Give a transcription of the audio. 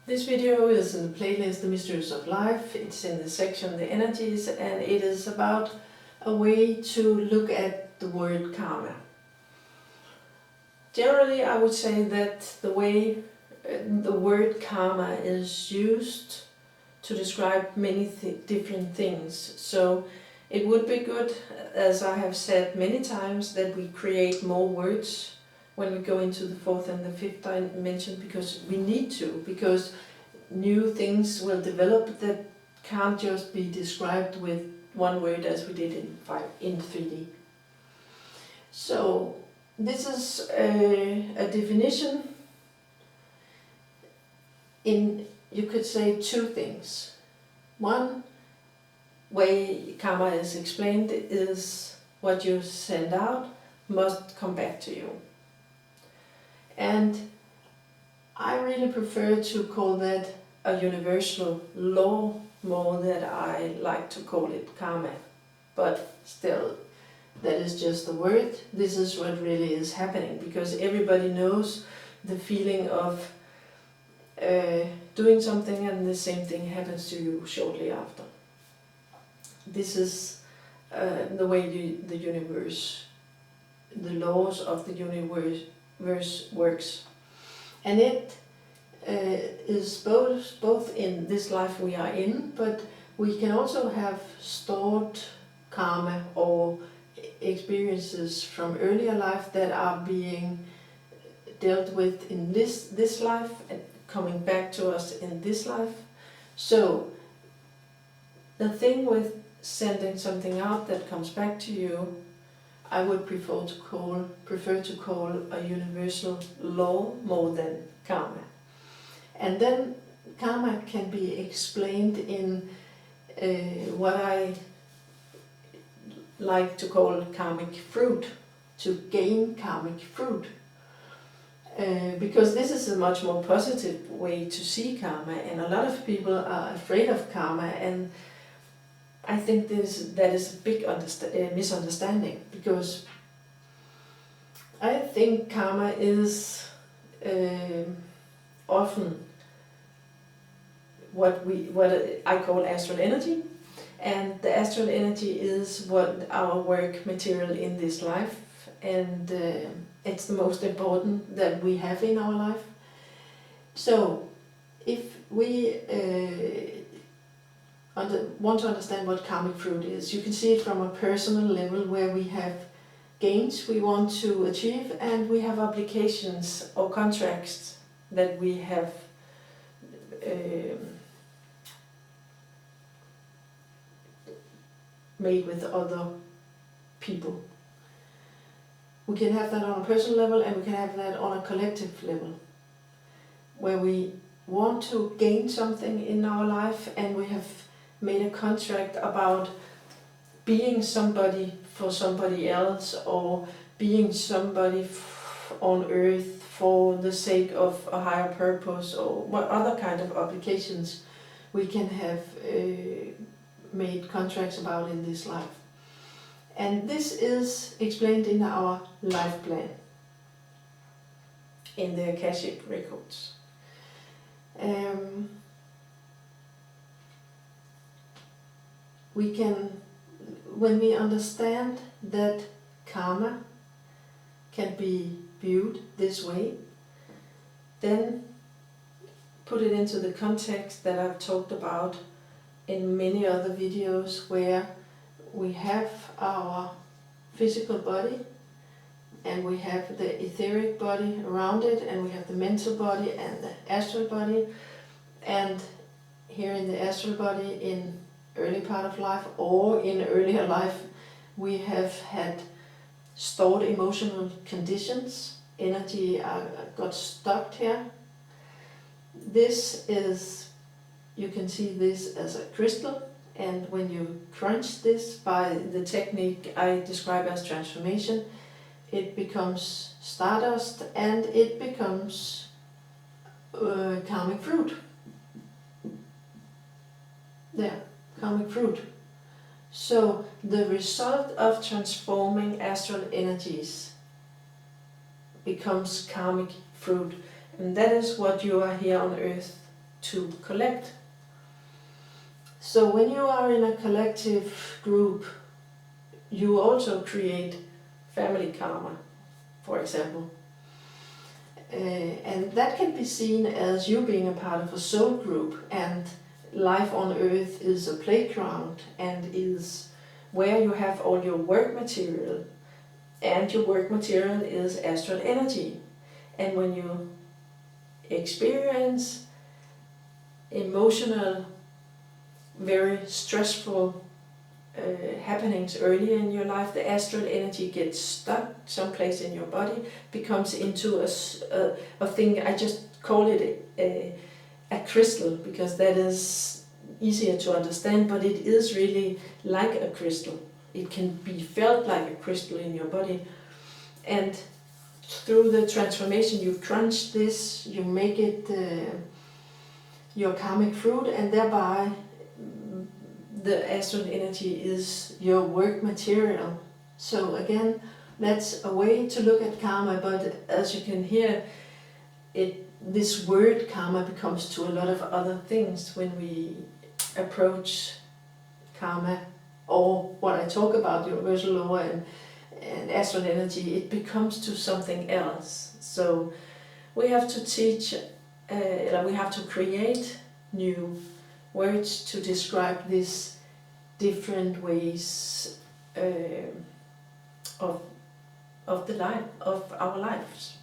This video is in the playlist The Mysteries of Life. It's in the section The Energies, and it is about a way to look at the word karma. Generally, I would say that the way the word karma is used to describe many different things. So it would be good, as I have said many times, that we create more words when we go into the fourth and the fifth dimension, because we need to, because new things will develop that can't just be described with one word as we did in 3D. So this is a definition in, you could say, two things. One way karma is explained is what you send out must come back to you. And I really prefer to call that a universal law more than I like to call it karma. But still, that is just a word. This is what really is happening, because everybody knows the feeling of doing something and the same thing happens to you shortly after. This is the way the universe, the laws of the universe works. And it is both in this life we are in, but we can also have stored karma or experiences from earlier life that are being dealt with in this life and coming back to us in this life. So the thing with sending something out that comes back to you, I would prefer to call a universal law more than karma. And then karma can be explained in what I like to call karmic fruit, to gain karmic fruit. Because this is a much more positive way to see karma, and a lot of people are afraid of karma, and I think that is a big misunderstanding, because I think karma is often what I call astral energy, and the astral energy is what our work material in this life, and it's the most important that we have in our life. So if we want to understand what karmic fruit is, you can see it from a personal level, where we have gains we want to achieve, and we have obligations or contracts that we have made with other people. We can have that on a personal level, and we can have that on a collective level, where we want to gain something in our life, and we have made a contract about being somebody for somebody else, or being somebody on earth for the sake of a higher purpose, or what other kind of obligations we can have made contracts about in this life. And this is explained in our life plan, in the Akashic records. We can, when we understand that karma can be viewed this way, then put it into the context that I've talked about in many other videos, where we have our physical body, and we have the etheric body around it, and we have the mental body and the astral body. And here in the astral body, in early part of life or in earlier life, we have had stored emotional conditions. Energy got stuck here. This is, you can see this as a crystal, and when you crunch this by the technique I describe as transformation, it becomes stardust, and it becomes karmic fruit. There, karmic fruit. So the result of transforming astral energies becomes karmic fruit, and that is what you are here on earth to collect. So when you are in a collective group, you also create family karma, for example. And that can be seen as you being a part of a soul group, and life on earth is a playground and is where you have all your work material, and your work material is astral energy. And when you experience emotional, very stressful happenings earlier in your life, the astral energy gets stuck someplace in your body, becomes into a thing. I just call it a crystal, because that is easier to understand, but it is really like a crystal. It can be felt like a crystal in your body, and through the transformation you crunch this, you make it your karmic fruit, and thereby the astral energy is your work material. So again, that's a way to look at karma, but as you can hear, this word karma becomes to a lot of other things when we approach karma, or what I talk about, universal law and astral energy. It becomes to something else. So we have to teach, we have to create new words to describe these different ways of the life, of our lives.